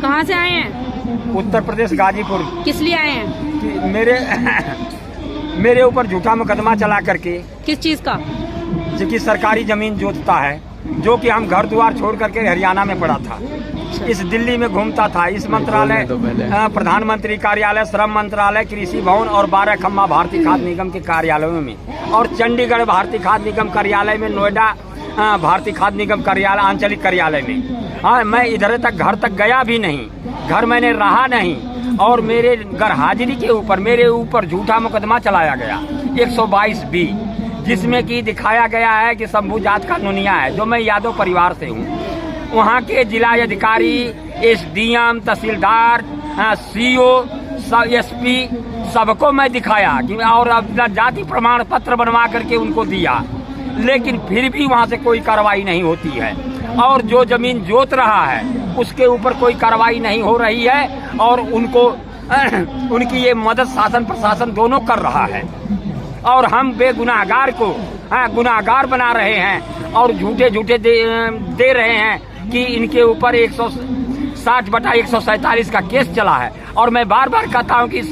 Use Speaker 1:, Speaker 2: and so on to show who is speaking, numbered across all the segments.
Speaker 1: कहाँ से आए हैं?
Speaker 2: उत्तर प्रदेश गाजीपुर।
Speaker 1: किस लिए आए हैं?
Speaker 2: मेरे ऊपर झूठा मुकदमा चला करके।
Speaker 1: किस चीज का?
Speaker 2: जिसकी सरकारी जमीन जोतता है, जो कि हम घर द्वार छोड़ करके हरियाणा में पड़ा था, इस दिल्ली में घूमता था। इस मंत्रालय, प्रधानमंत्री कार्यालय, श्रम मंत्रालय, कृषि भवन और 12 खम्मा भारतीय खाद्य निगम के कार्यालयों में, और चंडीगढ़ भारतीय खाद्य निगम कार्यालय में, नोएडा भारतीय खाद्य निगम कार्यालय आंचलिक कार्यालय में। हाँ, मैं इधर तक घर तक गया भी नहीं, घर मैंने रहा नहीं, और मेरे घर हाजिरी के ऊपर मेरे ऊपर झूठा मुकदमा चलाया गया 122B, जिसमें कि दिखाया गया है कि शंभू जात का नुनिया है, जो मैं यादव परिवार से हूँ। वहाँ के जिला अधिकारी, SDM, तहसीलदार, CO, SP सबको मैं दिखाया कि और अपना जाति प्रमाण पत्र बनवा करके उनको दिया, लेकिन फिर भी वहाँ से कोई कार्रवाई नहीं होती है। और जो जमीन जोत रहा है उसके ऊपर कोई कार्रवाई नहीं हो रही है, और उनकी ये मदद शासन प्रशासन दोनों कर रहा है, और हम बेगुनाहगार को गुनाहगार बना रहे हैं, और झूठे दे रहे हैं कि इनके ऊपर 160/147 का केस चला है। और मैं बार बार कहता हूं कि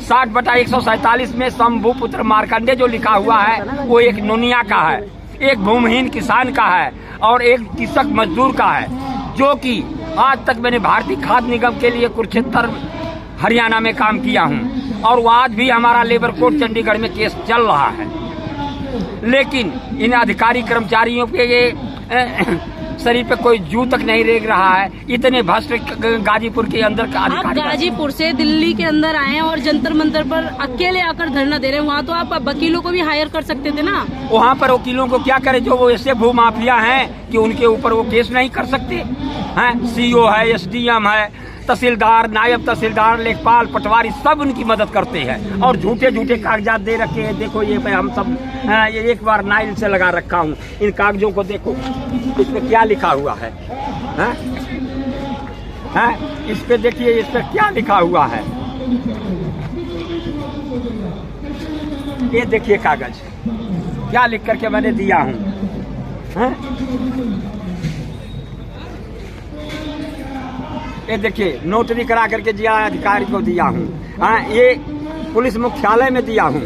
Speaker 2: 60/147 में शंभू पुत्र मार्कंडे जो लिखा हुआ है वो एक नुनिया का है, एक भूमिहीन किसान का है, और एक कृषक मजदूर का है, जो कि आज तक मैंने भारतीय खाद्य निगम के लिए कुरुक्षेत्र हरियाणा में काम किया हूं, और आज भी हमारा लेबर कोर्ट चंडीगढ़ में केस चल रहा है। लेकिन इन अधिकारी कर्मचारियों के शरीर पे कोई जू तक नहीं रेंग रहा है। इतने भ्रष्ट गाजीपुर के अंदर का अधिकारी।
Speaker 1: आप गाजीपुर से दिल्ली के अंदर आए हैं और जंतर मंतर पर अकेले आकर धरना दे रहे हैं। वहाँ तो आप वकीलों को भी हायर कर सकते थे ना।
Speaker 2: वहाँ पर वकीलों को क्या करे, जो वो ऐसे भू माफिया हैं कि उनके ऊपर वो केस नहीं कर सकते हैं। CO है, SDM है, तहसीलदार, नायब तहसीलदार, लेखपाल, पटवारी सब उनकी मदद करते हैं, और झूठे कागजात दे रखे हैं। देखो ये पे हम सब ये एक बार नाइल से लगा रखा हूँ, इन कागजों को देखो, इसमें क्या लिखा हुआ है, इस पे देखिए, इस पे क्या लिखा हुआ है, ये देखिए कागज क्या लिख करके मैंने दिया हूँ। ये देखिए, नोटरी करा करके जिला अधिकारी को दिया हूँ। ये पुलिस मुख्यालय में दिया हूँ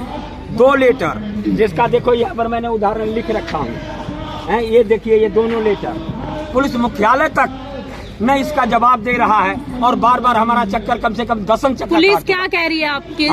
Speaker 2: 2 लेटर, जिसका देखो यहाँ पर मैंने उदाहरण लिख रखा हूँ। ये देखिए, ये दोनों लेटर पुलिस मुख्यालय तक न इसका जवाब दे रहा है, और बार बार हमारा चक्कर कम से कम 10 चक्कर।
Speaker 1: पुलिस क्या कह रही है आपकी?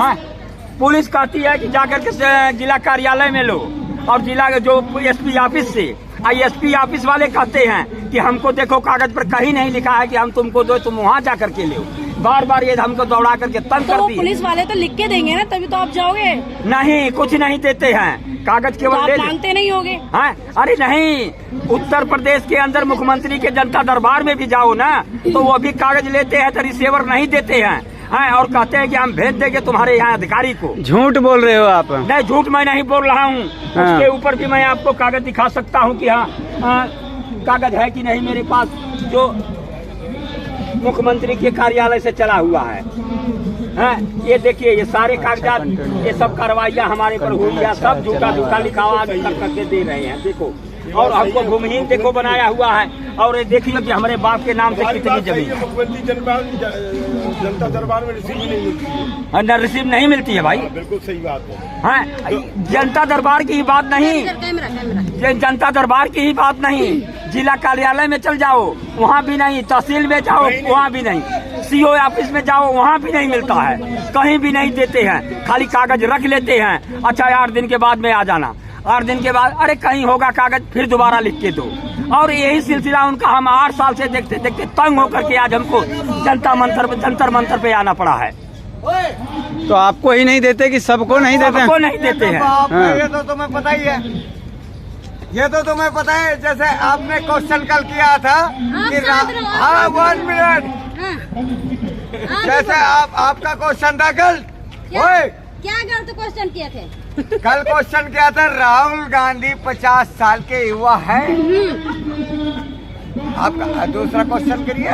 Speaker 2: पुलिस कहती है कि जाकर के जिला कार्यालय में लो, और जिला जो SP ऑफिस से ISP ऑफिस वाले कहते हैं कि हमको देखो कागज पर कहीं नहीं लिखा है कि हम तुमको दो, तुम वहाँ जा करके लो। बार बार ये हमको दौड़ा करके तंग कर दी।
Speaker 1: पुलिस वाले तो लिख के देंगे ना, तभी तो आप जाओगे।
Speaker 2: नहीं, कुछ नहीं देते हैं, कागज केवल
Speaker 1: आप मानते नहीं होगे।
Speaker 2: अरे नहीं, उत्तर प्रदेश के अंदर मुख्यमंत्री के जनता दरबार में भी जाओ ना, तो वो भी कागज लेते हैं, तो रिसीवर नहीं देते हैं, और कहते हैं कि हम भेज देंगे तुम्हारे यहाँ अधिकारी को।
Speaker 3: झूठ बोल रहे हो आप?
Speaker 2: नहीं, झूठ मैं नहीं बोल रहा हूँ। उसके ऊपर भी मैं आपको कागज दिखा सकता हूँ कि कागज है कि नहीं मेरे पास, जो मुख्यमंत्री के कार्यालय से चला हुआ है। ये देखिए, ये सारे कागजात, ये सब कार्रवाइयाँ हमारे पर हुई है, सब झूठा लिखावा करके दे रहे हैं। देखो, और हमको भूमिहीन देखो बनाया हुआ है, और ये देखिए कि हमारे बाप के नाम से कितनी जमीन।
Speaker 4: जनता दरबार में रिसीव नहीं मिलती है।
Speaker 2: न रिसीव नहीं मिलती है भाई,
Speaker 4: बिल्कुल सही बात है।
Speaker 2: जनता दरबार की ही बात नहीं, जनता दरबार की ही बात नहीं, जिला कार्यालय में चल जाओ वहाँ भी नहीं, तहसील में जाओ वहाँ भी नहीं, CO ऑफिस में जाओ वहाँ भी नहीं मिलता है, कहीं भी नहीं देते हैं, खाली कागज रख लेते हैं। अच्छा, 8 दिन के बाद में आ जाना, 8 दिन के बाद अरे कहीं होगा कागज, फिर दोबारा लिख के दो। और यही सिलसिला उनका हम 8 साल से देखते देखते तंग होकर के आज हमको जंतर मंतर पे आना पड़ा है।
Speaker 3: तो आपको ही नहीं देते कि सबको नहीं देते?
Speaker 2: सबको नहीं देते हैं।
Speaker 5: ये तो तुम्हें पता ही है, ये तो तुम्हें पता है। जैसे आपने क्वेश्चन कल किया था कि 1 मिनट, जैसे आपका क्वेश्चन था कल,
Speaker 1: क्या गलत क्वेश्चन किए थे?
Speaker 5: कल क्वेश्चन किया था, राहुल गांधी 50 साल के युवा है। आपका दूसरा क्वेश्चन करिए,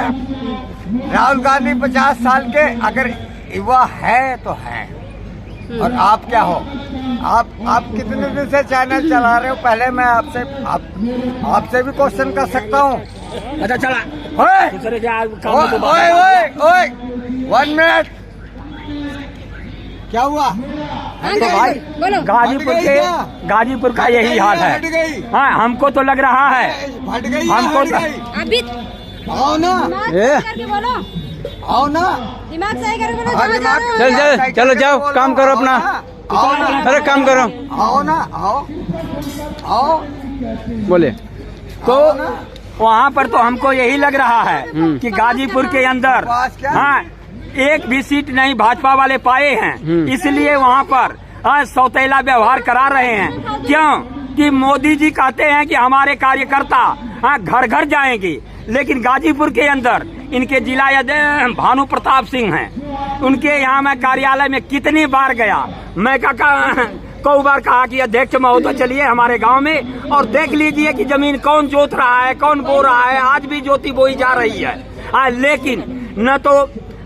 Speaker 5: राहुल गांधी 50 साल के अगर युवा है तो है, और आप क्या हो? आप कितने दिन से चैनल चला रहे हो? पहले मैं आपसे भी क्वेश्चन कर सकता हूँ
Speaker 2: अच्छा चला
Speaker 5: ओए
Speaker 2: दूसरे के काम में तो बात-
Speaker 5: ओए ओए ओए 1 मिनट। क्या हुआ?
Speaker 2: तो भाई गाजीपुर का यही हाल है। हाँ हमको तो लग रहा है
Speaker 5: फट गई
Speaker 2: हमको तो-
Speaker 1: अभी
Speaker 5: आओ ना,
Speaker 1: करके बोलो,
Speaker 5: आओ ना।
Speaker 1: दिमाग सही करके बोलो,
Speaker 5: हाँ,
Speaker 1: जहाँ जा रहे हो।
Speaker 3: चल चल चलो जाओ काम करो अपना।
Speaker 5: आओ ना,
Speaker 3: अरे काम करो
Speaker 5: आओ ना, आओ आओ
Speaker 3: बोले।
Speaker 2: तो वहाँ पर तो हमको यही लग रहा है कि गाजीपुर के अंदर हाँ एक भी सीट नहीं भाजपा वाले पाए हैं, इसलिए वहाँ पर सौतेला व्यवहार करा रहे हैं। क्यों कि मोदी जी कहते हैं कि हमारे कार्यकर्ता घर घर जाएंगे, लेकिन गाजीपुर के अंदर इनके जिला भानु प्रताप सिंह हैं, उनके यहाँ मैं कार्यालय में कितनी बार गया। मैं कई बार कहा कि अध्यक्ष महोदय चलिए हमारे गांव में और देख लीजिए कि जमीन कौन जोत रहा है, कौन बो रहा है। आज भी ज्योति बोई जा रही है, लेकिन न तो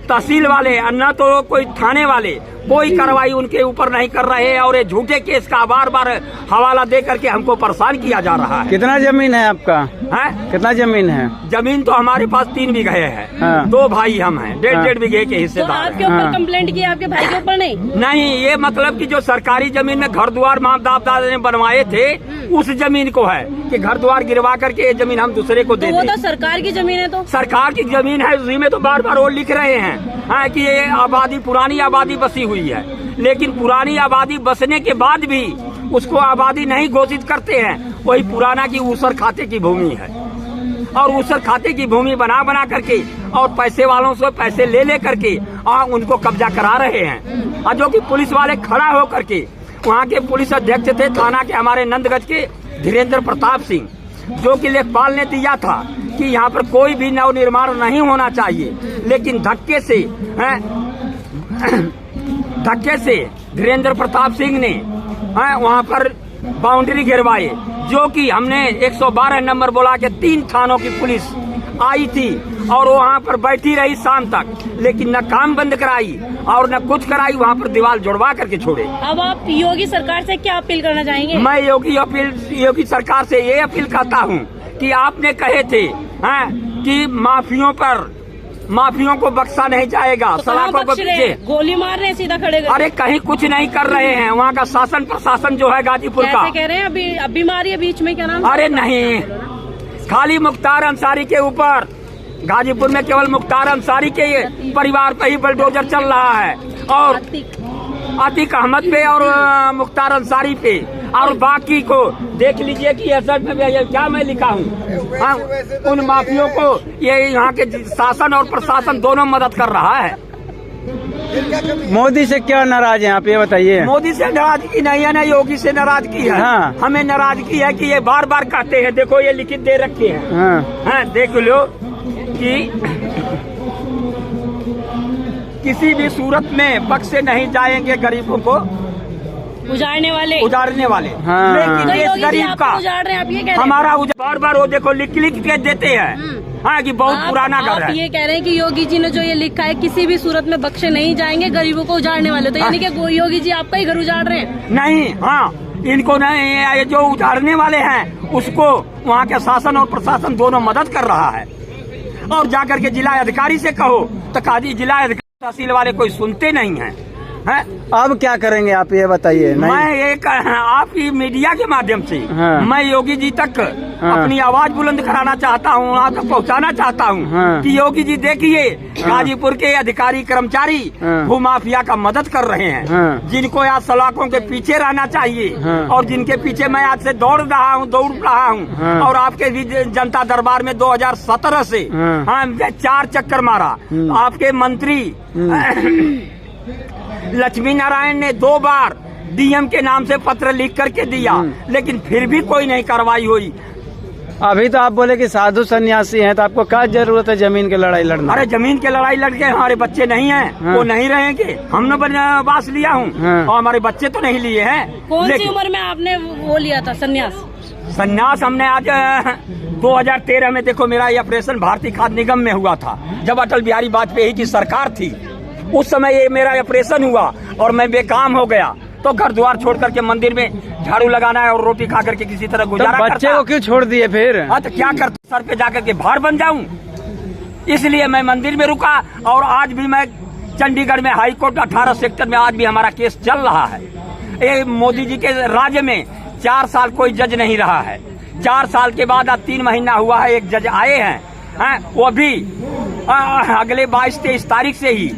Speaker 2: तहसील वाले न तो कोई थाने वाले कोई कार्रवाई उनके ऊपर नहीं कर रहे हैं, और ये झूठे केस का बार बार हवाला दे करके हमको परेशान किया जा रहा है।
Speaker 3: कितना जमीन है आपका?
Speaker 2: है
Speaker 3: कितना जमीन है?
Speaker 2: जमीन तो हमारे पास 3 बीघे है।
Speaker 3: हाँ।
Speaker 2: 2 भाई हम हैं, 1.5 बीघे के
Speaker 1: तो
Speaker 2: हिस्सेदार
Speaker 1: आपके
Speaker 2: हैं।
Speaker 1: ऊपर
Speaker 3: हाँ।
Speaker 1: कंप्लेंट की, आपके भाई के ऊपर नहीं?
Speaker 2: नहीं, ये मतलब कि जो सरकारी जमीन में घर द्वार माँ बाप दादा ने बनवाए थे उस जमीन को है कि घर द्वार गिरवा करके ये जमीन हम दूसरे को दे
Speaker 1: तो वो
Speaker 2: दें।
Speaker 1: तो सरकार की जमीन है। तो
Speaker 2: सरकार की जमीन है, उसी में तो बार बार वो लिख रहे हैं कि ये आबादी पुरानी आबादी बसी हुई है, लेकिन पुरानी आबादी बसने के बाद भी उसको आबादी नहीं घोषित करते हैं। वही पुराना की ऊसर खाते की भूमि है, और ऊसर खाते की भूमि बना बना करके और पैसे वालों से पैसे ले करके उनको कब्जा करा रहे हैं। और जो कि पुलिस वाले खड़ा हो करके, वहाँ के पुलिस अध्यक्ष थे थाना के हमारे नंदगंज के धीरेन्द्र प्रताप सिंह, जो कि लेखपाल ने दिया था कि यहाँ पर कोई भी नव निर्माण नहीं होना चाहिए, लेकिन धक्के से धीरेन्द्र प्रताप सिंह ने वहाँ पर बाउंड्री गिरवाई, जो कि हमने 112 नंबर बुला के 3 थानों की पुलिस आई थी और वहाँ पर बैठी रही शाम तक, लेकिन न काम बंद कराई और न कुछ कराई, वहाँ पर दीवार जुड़वा करके छोड़े।
Speaker 1: अब आप योगी सरकार से क्या अपील करना चाहेंगे?
Speaker 2: मैं योगी सरकार से ये अपील करता हूँ कि आपने कहे थे कि माफियों को बख्शा नहीं जाएगा।
Speaker 1: तो
Speaker 2: सलाखों के पीछे
Speaker 1: गोली मार रहे हैं सीधा खड़े करके।
Speaker 2: अरे कहीं कुछ नहीं कर रहे हैं। वहाँ का शासन प्रशासन जो है गाजीपुर का,
Speaker 1: कैसे कह रहे हैं? अभी मारी है बीच में, क्या नाम?
Speaker 2: अरे नहीं, खाली मुख्तार अंसारी के ऊपर, गाजीपुर में केवल मुख्तार अंसारी के परिवार पर ही बुलडोजर चल रहा है, और अतीक अहमद पे और मुख्तार अंसारी पे, और बाकी को देख लीजिए कि असर में क्या मैं लिखा हूँ। उन माफियों को ये यहाँ के शासन और प्रशासन दोनों मदद कर रहा है।
Speaker 3: मोदी से क्या नाराज हैं आप, ये बताइए।
Speaker 2: मोदी से नाराजगी नहीं है, ना योगी से नाराजगी है।
Speaker 3: हाँ।
Speaker 2: हमें नाराजगी है कि ये बार बार कहते हैं, देखो ये लिखित दे रखे हैं।
Speaker 3: हाँ।
Speaker 2: देख लो कि किसी भी सूरत में बख्शे नहीं जाएंगे गरीबों को
Speaker 1: उजाड़ने वाले।
Speaker 3: हाँ।
Speaker 2: लेकिन
Speaker 1: तो
Speaker 2: इस
Speaker 1: योगी जी
Speaker 2: गरीब
Speaker 1: आपको
Speaker 2: का
Speaker 1: उजाड़ रहे हैं, आप ये कह रहे हैं?
Speaker 2: हमारा बार बार वो देखो लिख के देते हैं कि बहुत पुराना घर
Speaker 1: आप
Speaker 2: है।
Speaker 1: ये कह रहे हैं कि योगी जी ने जो ये लिखा है किसी भी सूरत में बख्शे नहीं जाएंगे गरीबों को उजाड़ने वाले, तो यानी कि योगी जी आपका ही घर उजाड़ रहे हैं?
Speaker 2: नहीं, हाँ, इनको नहीं, जो उजाड़ने वाले हैं उसको वहाँ के शासन और प्रशासन दोनों मदद कर रहा है। और जाकर के जिला अधिकारी से कहो तो जिला अधिकारी तहसील वाले कोई सुनते नहीं हैं।
Speaker 3: अब क्या करेंगे आप, ये बताइए।
Speaker 2: मैं एक आपकी मीडिया के माध्यम से मैं योगी जी तक अपनी आवाज बुलंद कराना चाहता हूँ, वहाँ तक पहुँचाना चाहता हूँ कि योगी जी देखिए, गाजीपुर के अधिकारी कर्मचारी भूमाफिया का मदद कर रहे हैं, जिनको आज सलाखों के पीछे रहना चाहिए, और जिनके पीछे मैं आज से दौड़ रहा हूँ। और आपके भी जनता दरबार में 2017 से 4 चक्कर मारा। आपके मंत्री लक्ष्मी नारायण ने 2 बार डीएम के नाम से पत्र लिख करके दिया, लेकिन फिर भी कोई नहीं कार्रवाई हुई।
Speaker 3: अभी तो आप बोले कि साधु सन्यासी हैं, तो आपको क्या जरूरत है जमीन की लड़ाई लड़ना?
Speaker 2: अरे जमीन की लड़ाई लड़के हमारे बच्चे नहीं हैं, वो नहीं रहेंगे। हमने बास लिया हूँ और हमारे बच्चे तो नहीं लिए हैं।
Speaker 1: कौन सी उम्र में आपने वो लिया था
Speaker 2: संन्यास? हमने आज 2013 में, देखो मेरा ये ऑपरेशन भारतीय खाद्य निगम में हुआ था, जब अटल बिहारी वाजपेयी की सरकार थी। उस समय ये मेरा ऑपरेशन हुआ और मैं बेकाम हो गया। तो घर द्वार छोड़ करके मंदिर में झाड़ू लगाना है और रोटी खा करके किसी तरह
Speaker 3: तो
Speaker 2: गुजारा
Speaker 3: बच्चे
Speaker 2: करता।
Speaker 3: को क्यों छोड़ दिए फिर?
Speaker 2: हाँ तो क्या करता, सर पे जाकर के भार बन जाऊं, इसलिए मैं मंदिर में रुका। और आज भी मैं चंडीगढ़ में हाई कोर्ट 18 सेक्टर में आज भी हमारा केस चल रहा है। ये मोदी जी के राज्य में 4 साल कोई जज नहीं रहा है। 4 साल के बाद अब 3 महीना हुआ है, एक जज आए हैं, वो भी अगले 22-23 तारीख से ही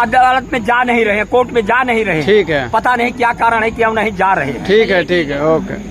Speaker 2: अदालत में जा नहीं रहे, कोर्ट में जा नहीं रहे।
Speaker 3: ठीक है,
Speaker 2: पता नहीं क्या कारण है, क्यों नहीं जा रहे।
Speaker 3: ठीक है, ओके।